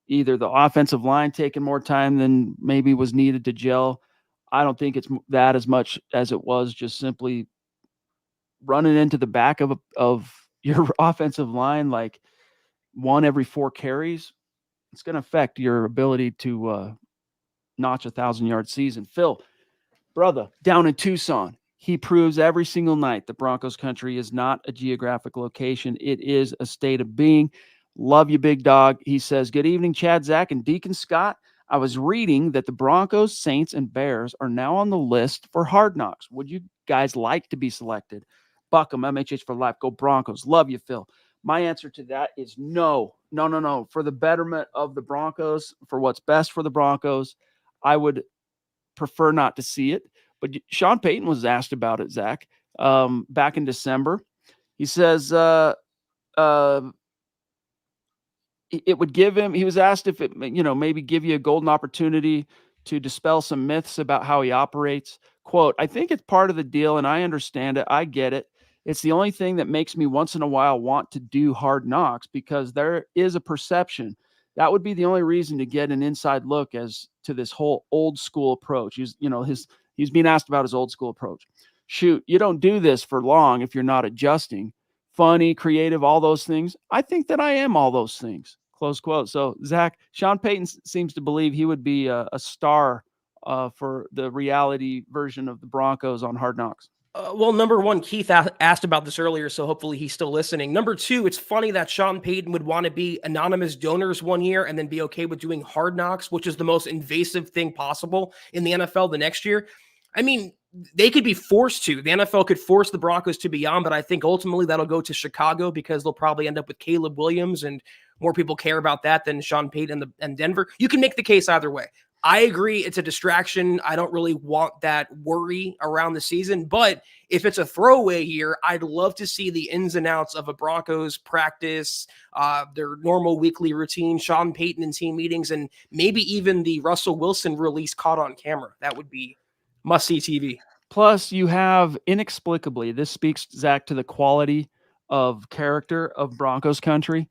either the offensive line taking more time than maybe was needed to gel. I don't think it's that as much as it was just simply running into the back of your offensive line like one every 4 carries. It's going to affect your ability to notch 1,000-yard season. Phil, brother, down in Tucson, he proves every single night the Broncos country is not a geographic location. It is a state of being. Love you, big dog. He says, good evening, Chad, Zach, and Deacon Scott. I was reading that the Broncos, Saints, and Bears are now on the list for Hard Knocks. Would you guys like to be selected? Buckham, MHH for life. Go Broncos. Love you, Phil. My answer to that is no. For the betterment of the Broncos, for what's best for the Broncos, I would prefer not to see it. But Sean Payton was asked about it, Zach, back in December. He says it would give him, he was asked if it, maybe give you a golden opportunity to dispel some myths about how he operates. Quote, I think it's part of the deal and I understand it. I get it. It's the only thing that makes me once in a while want to do Hard Knocks because there is a perception. That would be the only reason to get an inside look as to this whole old school approach. He's being asked about his old school approach. Shoot, you don't do this for long if you're not adjusting. Funny, creative, all those things. I think that I am all those things. Close quote. So, Zach, Sean Payton seems to believe he would be a star for the reality version of the Broncos on Hard Knocks. Well, number one, Keith asked about this earlier, so hopefully he's still listening. Number two, it's funny that Sean Payton would want to be anonymous donors one year and then be okay with doing Hard Knocks, which is the most invasive thing possible in the NFL the next year. I mean, they could be forced to. The NFL could force the Broncos to be on, but I think ultimately that'll go to Chicago because they'll probably end up with Caleb Williams, and more people care about that than Sean Payton and Denver. You can make the case either way. I agree. It's a distraction. I don't really want that worry around the season. But if it's a throwaway year, I'd love to see the ins and outs of a Broncos practice, their normal weekly routine, Sean Payton and team meetings, and maybe even the Russell Wilson release caught on camera. That would be must-see TV. Plus, you have inexplicably, this speaks, Zach, to the quality of character of Broncos country.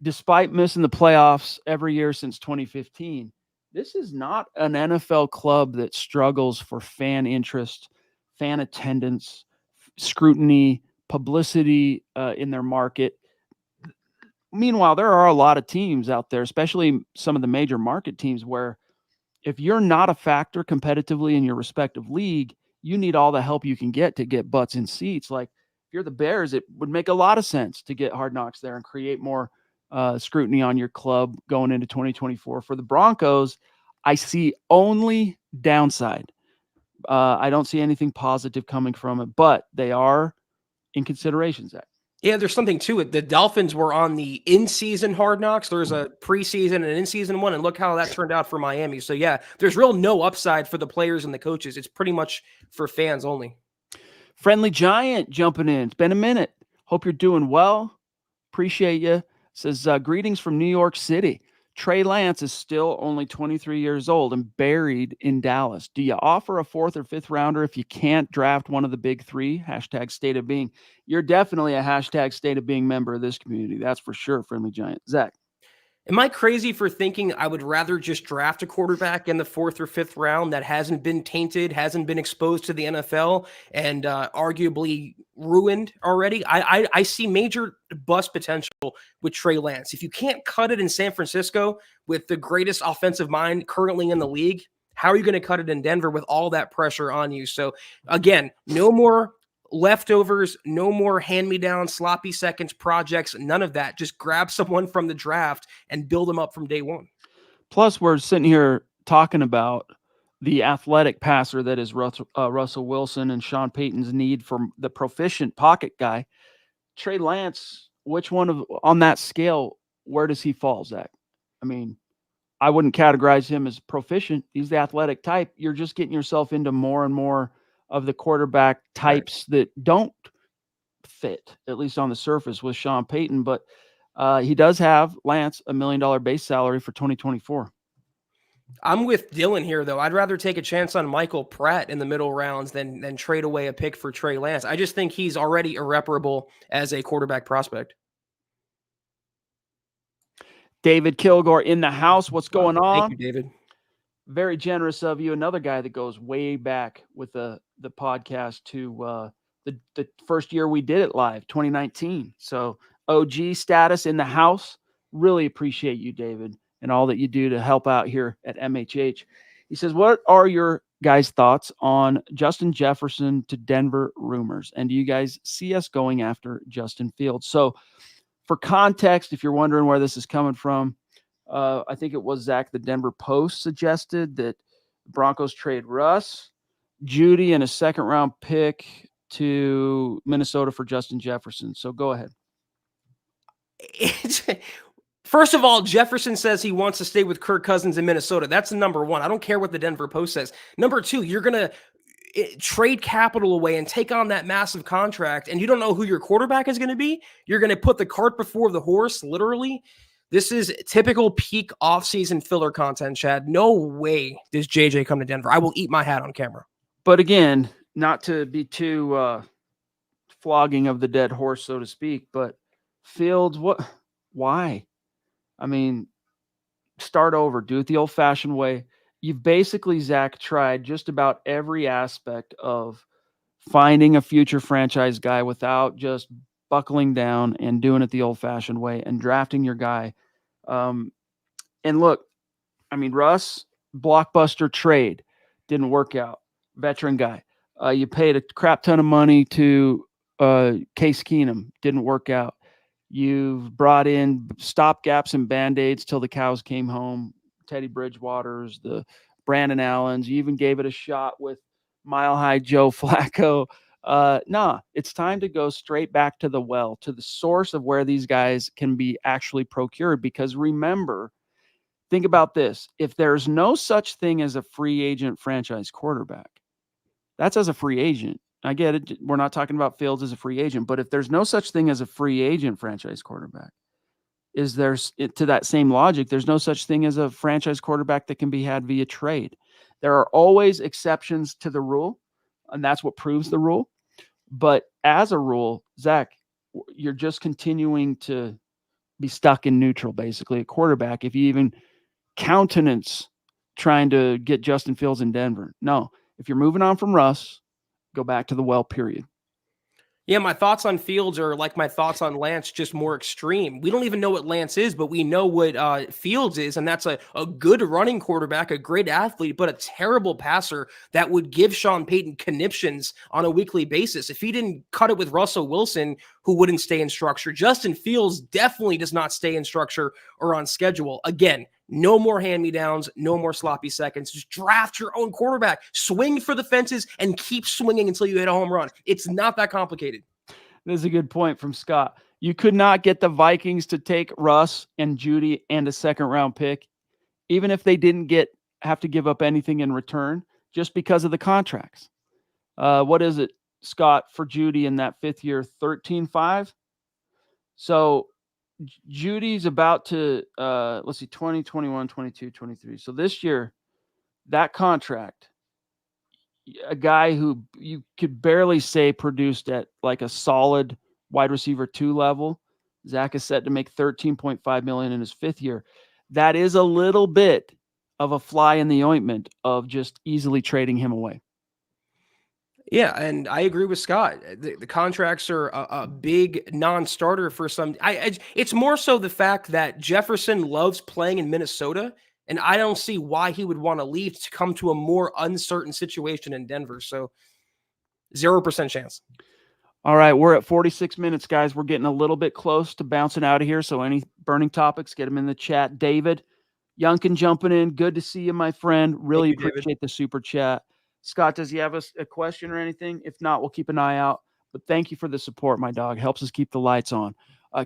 Despite missing the playoffs every year since 2015, this is not an NFL club that struggles for fan interest, fan attendance, scrutiny, publicity in their market. Meanwhile, there are a lot of teams out there, especially some of the major market teams, where if you're not a factor competitively in your respective league, you need all the help you can get to get butts in seats. Like if you're the Bears, it would make a lot of sense to get Hard Knocks there and create more scrutiny on your club going into 2024. For the Broncos, I see only downside. I don't see anything positive coming from it, but they are in consideration, Zach. Yeah, there's something to it. The Dolphins were on the in-season Hard Knocks. There's a preseason and an in-season one, and look how that turned out for Miami. So, yeah, there's real no upside for the players and the coaches. It's pretty much for fans only. Friendly Giant jumping in. It's been a minute. Hope you're doing well. Appreciate you. Says, greetings from New York City. Trey Lance is still only 23 years old and buried in Dallas. Do you offer a 4th or 5th rounder if you can't draft one of the big 3? Hashtag state of being. You're definitely a hashtag state of being member of this community. That's for sure, Friendly Giant. Zach. Am I crazy for thinking I would rather just draft a quarterback in the 4th or 5th round that hasn't been tainted, hasn't been exposed to the NFL, and arguably ruined already? I see major bust potential with Trey Lance. If you can't cut it in San Francisco with the greatest offensive mind currently in the league, how are you going to cut it in Denver with all that pressure on you? So again, no more leftovers, no more hand-me-down, sloppy seconds projects, none of that. Just grab someone from the draft and build them up from day one. Plus, we're sitting here talking about the athletic passer that is Russell Wilson and Sean Payton's need for the proficient pocket guy. Trey Lance, which one on that scale, where does he fall, Zach? I mean, I wouldn't categorize him as proficient. He's the athletic type. You're just getting yourself into more and more of the quarterback types that don't fit, at least on the surface, with Sean Payton. But he does have, Lance, $1 million base salary for 2024. I'm with Dylan here, though. I'd rather take a chance on Michael Pratt in the middle rounds than trade away a pick for Trey Lance. I just think he's already irreparable as a quarterback prospect. David Kilgore in the house. What's going on? Thank you, David. Very generous of you. Another guy that goes way back with the podcast to the first year we did it live, 2019. So OG status in the house. Really appreciate you, David, and all that you do to help out here at MHH. He says, what are your guys' thoughts on Justin Jefferson to Denver rumors? And do you guys see us going after Justin Fields? So for context, if you're wondering where this is coming from, I think it was Zach, the Denver Post suggested that Broncos trade Russ, Judy, and a 2nd-round pick to Minnesota for Justin Jefferson. So go ahead. First of all, Jefferson says he wants to stay with Kirk Cousins in Minnesota. That's number one. I don't care what the Denver Post says. Number two, you're going to trade capital away and take on that massive contract, and you don't know who your quarterback is going to be. You're going to put the cart before the horse, literally. This is typical peak offseason filler content, Chad. No way does JJ come to Denver. I will eat my hat on camera. But again, not to be too flogging of the dead horse, so to speak, but Fields, why? I mean, start over, do it the old-fashioned way. You've basically, Zach, tried just about every aspect of finding a future franchise guy without just buckling down and doing it the old-fashioned way and drafting your guy. And look, I mean, Russ, blockbuster trade, didn't work out. Veteran guy. You paid a crap ton of money to Case Keenum, didn't work out. You've brought in stopgaps and Band-Aids till the cows came home. Teddy Bridgewater's, the Brandon Allens. You even gave it a shot with Mile High Joe Flacco. It's time to go straight back to the well, to the source of where these guys can be actually procured. Because remember, think about this. If there's no such thing as a free agent franchise quarterback, that's as a free agent. I get it. We're not talking about Fields as a free agent, but if there's no such thing as a free agent franchise quarterback, is there's to that same logic, there's no such thing as a franchise quarterback that can be had via trade. There are always exceptions to the rule, and that's what proves the rule. But as a rule, Zach, you're just continuing to be stuck in neutral, basically, at quarterback. If you even countenance trying to get Justin Fields in Denver. No, if you're moving on from Russ, go back to the well, period. Yeah, my thoughts on Fields are like my thoughts on Lance, just more extreme. We don't even know what Lance is, but we know what Fields is, and that's a good running quarterback, a great athlete, but a terrible passer that would give Sean Payton conniptions on a weekly basis. If he didn't cut it with Russell Wilson, who wouldn't stay in structure, Justin Fields definitely does not stay in structure or on schedule. Again, no more hand-me-downs, no more sloppy seconds. Just draft your own quarterback. Swing for the fences and keep swinging until you hit a home run. It's not that complicated. This is a good point from Scott. You could not get the Vikings to take Russ and Judy and a second-round pick, even if they didn't have to give up anything in return, just because of the contracts. What is it, Scott, for Judy in that fifth year? 13.5. So Judy's about to, let's see, 20, 21, 22, 23. So this year, that contract, a guy who you could barely say produced at like a solid wide receiver 2 level, Zach is set to make $13.5 million in his fifth year. That is a little bit of a fly in the ointment of just easily trading him away. Yeah, and I agree with Scott. The contracts are a big non-starter for some. It's more so the fact that Jefferson loves playing in Minnesota, and I don't see why he would want to leave to come to a more uncertain situation in Denver. So 0% chance. All right, we're at 46 minutes, guys. We're getting a little bit close to bouncing out of here. So any burning topics, get them in the chat. David Youngkin jumping in. Good to see you, my friend. Really appreciate the super chat. Scott, does he have a question or anything? If not, we'll keep an eye out. But thank you for the support, my dog. Helps us keep the lights on.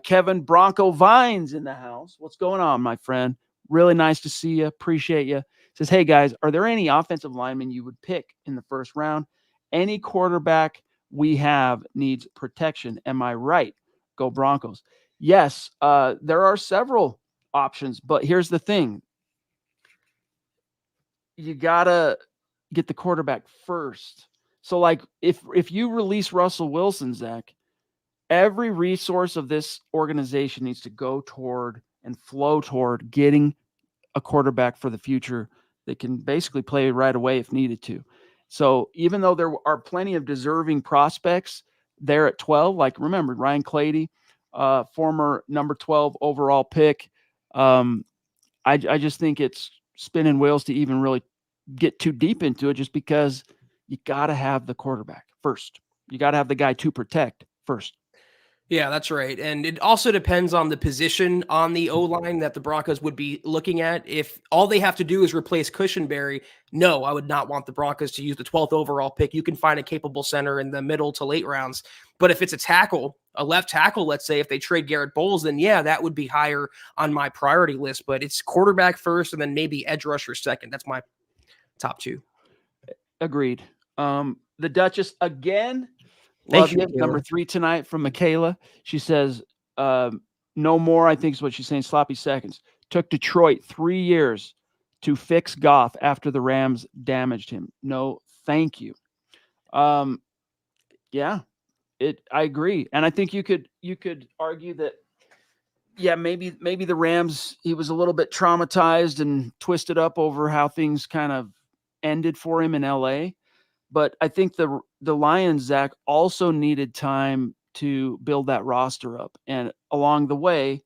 Kevin Bronco Vines in the house. What's going on, my friend? Really nice to see you. Appreciate you. Says, hey, guys, are there any offensive linemen you would pick in the first round? Any quarterback we have needs protection. Am I right? Go Broncos. Yes, there are several options, but here's the thing. You got to get the quarterback first. So like if you release Russell Wilson, Zach, every resource of this organization needs to go toward and flow toward getting a quarterback for the future that can basically play right away if needed to. So even though there are plenty of deserving prospects there at 12, like remember Ryan Clady, former number 12 overall pick. I just think it's spinning wheels to even really get too deep into it, just because you got to have the quarterback first. You got to have the guy to protect first. Yeah, that's right. And it also depends on the position on the O-line that the Broncos would be looking at. If all they have to do is replace Cushenberry, no, I would not want the Broncos to use the 12th overall pick. You can find a capable center in the middle to late rounds. But if it's a tackle, a left tackle, let's say, if they trade Garrett Bowles, then yeah, that would be higher on my priority list. But it's quarterback first and then maybe edge rusher second. That's my top two. Agreed. The Duchess again. Thank you, Number 3 tonight from Michaela. She says, no more, I think is what she's saying, sloppy seconds. Took Detroit 3 years to fix Goff after the Rams damaged him. No, thank you. Yeah, I agree. And I think you could argue that, yeah, maybe the Rams, he was a little bit traumatized and twisted up over how things kind of ended for him in LA. But I think the Lions, Zach, also needed time to build that roster up. And along the way,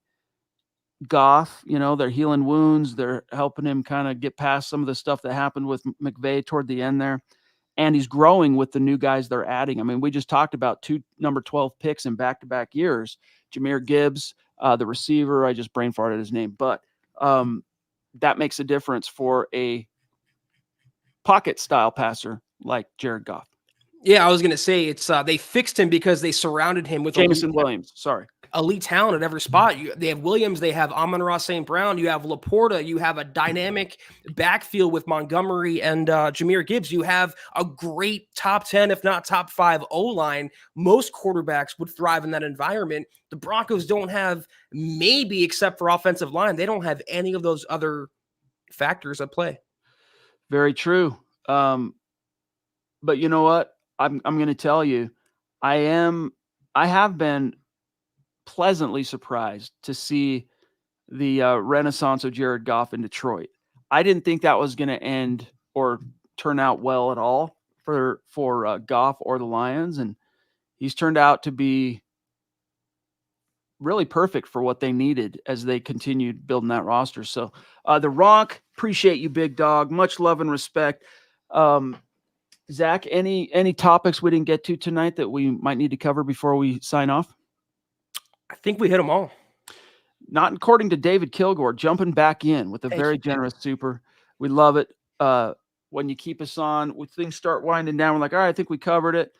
Goff, they're healing wounds. They're helping him kind of get past some of the stuff that happened with McVay toward the end there. And he's growing with the new guys they're adding. I mean, we just talked about 2 number 12 picks in back-to-back years. Jahmyr Gibbs, the receiver, I just brain farted his name. But that makes a difference for a pocket-style passer like Jared Goff. Yeah, I was going to say it's they fixed him because they surrounded him with Jameson Williams. Sorry. elite talent at every spot. They have Williams, they have Amon-Ra St. Brown, you have Laporta, you have a dynamic backfield with Montgomery and Jahmyr Gibbs. You have a great top 10, if not top 5 O-line. Most quarterbacks would thrive in that environment. The Broncos don't have, maybe except for offensive line, they don't have any of those other factors at play. Very true. But you know what? I'm going to tell you, I have been pleasantly surprised to see the renaissance of Jared Goff in Detroit. I didn't think that was going to end or turn out well at all for Goff or the Lions, and he's turned out to be really perfect for what they needed as they continued building that roster. So the Ronk, appreciate you, big dog. Much love and respect. Zach, any topics we didn't get to tonight that we might need to cover before we sign off? I think we hit them all. Not according to David Kilgore, jumping back in with a very generous super. We love it. When you keep us on, when things start winding down, we're like, all right, I think we covered it.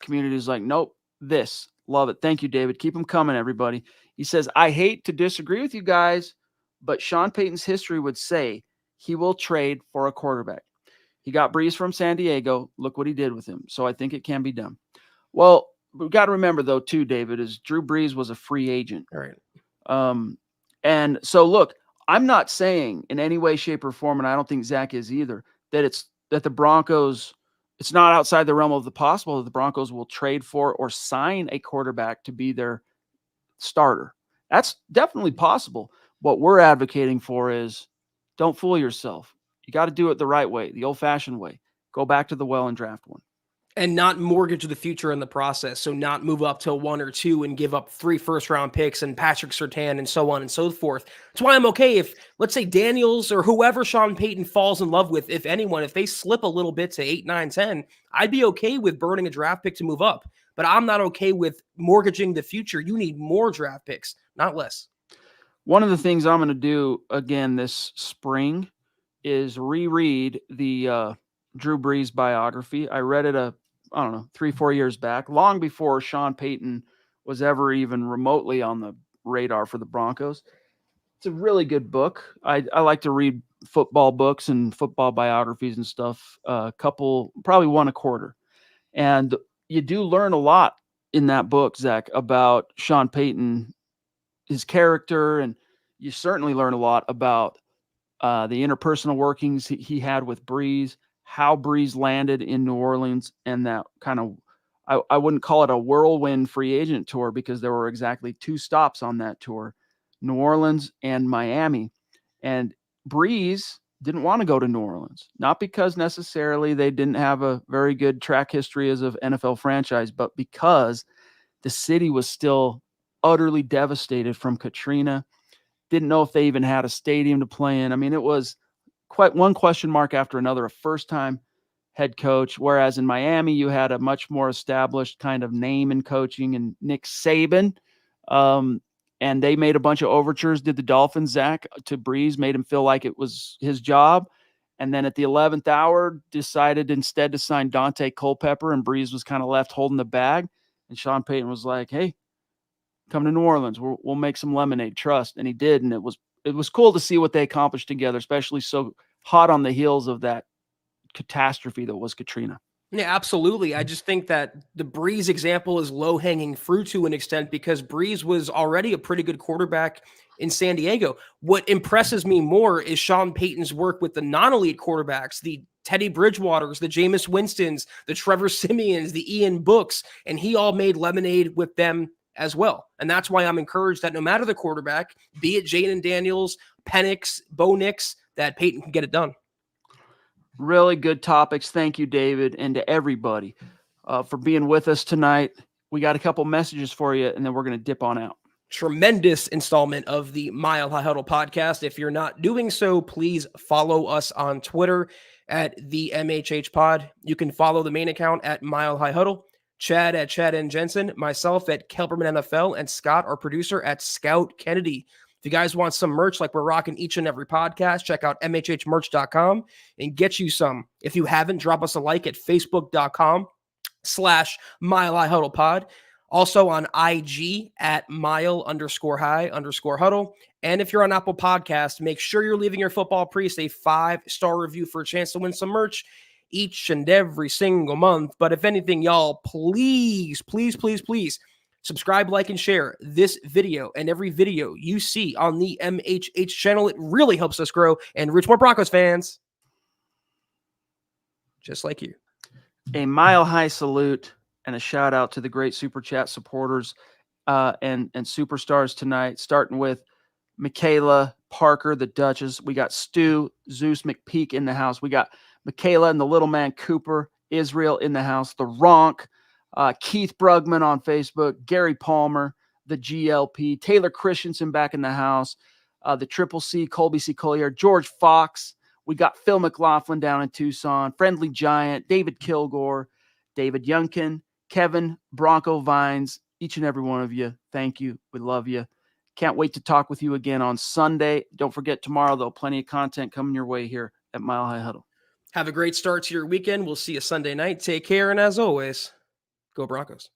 Community is like, nope, this. Love it. Thank you, David. Keep them coming, everybody. He says, I hate to disagree with you guys, but Sean Payton's history would say he will trade for a quarterback. He got Brees from San Diego. Look what he did with him. So I think it can be done. Well, we've got to remember, though, too, David, is Drew Brees was a free agent. All right. And so, look, I'm not saying in any way, shape, or form, and I don't think Zach is either, that the Broncos, it's not outside the realm of the possible that the Broncos will trade for or sign a quarterback to be their starter. That's definitely possible. What we're advocating for is don't fool yourself. You got to do it the right way, the old-fashioned way. Go back to the well and draft one. And not mortgage the future in the process. So not move up to 1 or 2 and give up 3 first-round picks and Patrick Surtain and so on and so forth. That's why I'm okay if, let's say, Daniels or whoever Sean Payton falls in love with, if anyone, if they slip a little bit to 8, 9, 10, I'd be okay with burning a draft pick to move up. But I'm not okay with mortgaging the future. You need more draft picks, not less. One of the things I'm going to do again this spring is reread the Drew Brees biography. I read it 3-4 years back, long before Sean Payton was ever even remotely on the radar for the Broncos. It's a really good book. I like to read football books and football biographies and stuff, probably one a quarter. And you do learn a lot in that book, Zach, about Sean Payton, his character, and you certainly learn a lot about the interpersonal workings he had with Brees, how Brees landed in New Orleans, and that kind of, I wouldn't call it a whirlwind free agent tour because there were exactly 2 stops on that tour, New Orleans and Miami. And Brees didn't want to go to New Orleans, not because necessarily they didn't have a very good track history as an NFL franchise, but because the city was still utterly devastated from Katrina. Didn't know if they even had a stadium to play in. I mean, it was quite one question mark after another, a first-time head coach, whereas in Miami, you had a much more established kind of name in coaching and Nick Saban. And they made a bunch of overtures, did the Dolphins, Zach, to Brees, made him feel like it was his job. And then at the 11th hour, decided instead to sign Dante Culpepper, and Brees was kind of left holding the bag. And Sean Payton was like, hey, come to New Orleans. We'll make some lemonade, trust. And he did. And it was cool to see what they accomplished together, especially so hot on the heels of that catastrophe that was Katrina. Yeah, absolutely. I just think that the Brees example is low-hanging fruit to an extent because Brees was already a pretty good quarterback in San Diego. What impresses me more is Sean Payton's work with the non-elite quarterbacks, the Teddy Bridgewaters, the Jameis Winstons, the Trevor Simeons, the Ian Books, and he all made lemonade with them as well. And that's why I'm encouraged that no matter the quarterback, be it Jaden Daniels, Penix, Bo Nix, that Payton can get it done. Really good topics. Thank you, David, and to everybody for being with us tonight. We got a couple messages for you, and then we're going to dip on out. Tremendous installment of the Mile High Huddle podcast. If you're not doing so, please follow us on Twitter at the MHH Pod. You can follow the main account at Mile High Huddle, Chad at Chad and Jensen, myself at Kelberman NFL, and Scott, our producer, at Scout Kennedy. If you guys want some merch like we're rocking each and every podcast, check out mhhmerch.com and get you some. If you haven't, drop us a like at facebook.com Facebook.com/Mile High Huddle Pod. Also on IG at mile_high_huddle. And if you're on Apple Podcasts, make sure you're leaving your Football Priest a 5-star review for a chance to win some merch each and every single month. But if anything, y'all, please subscribe, like, and share this video and every video you see on the MHH channel. It really helps us grow and reach more Broncos fans just like you. A mile high salute and a shout out to the great Super Chat supporters and superstars tonight, starting with Michaela Parker, the Duchess. We got Stu, Zeus McPeak in the house. We got Michaela and the little man Cooper, Israel in the house. The Ronk, Keith Brugman on Facebook, Gary Palmer, the GLP, Taylor Christensen back in the house, the Triple C, Colby C. Collier, George Fox. We got Phil McLaughlin down in Tucson, Friendly Giant, David Kilgore, David Youngkin, Kevin, Bronco Vines, each and every one of you. Thank you. We love you. Can't wait to talk with you again on Sunday. Don't forget tomorrow, though, plenty of content coming your way here at Mile High Huddle. Have a great start to your weekend. We'll see you Sunday night. Take care. And as always, go Broncos.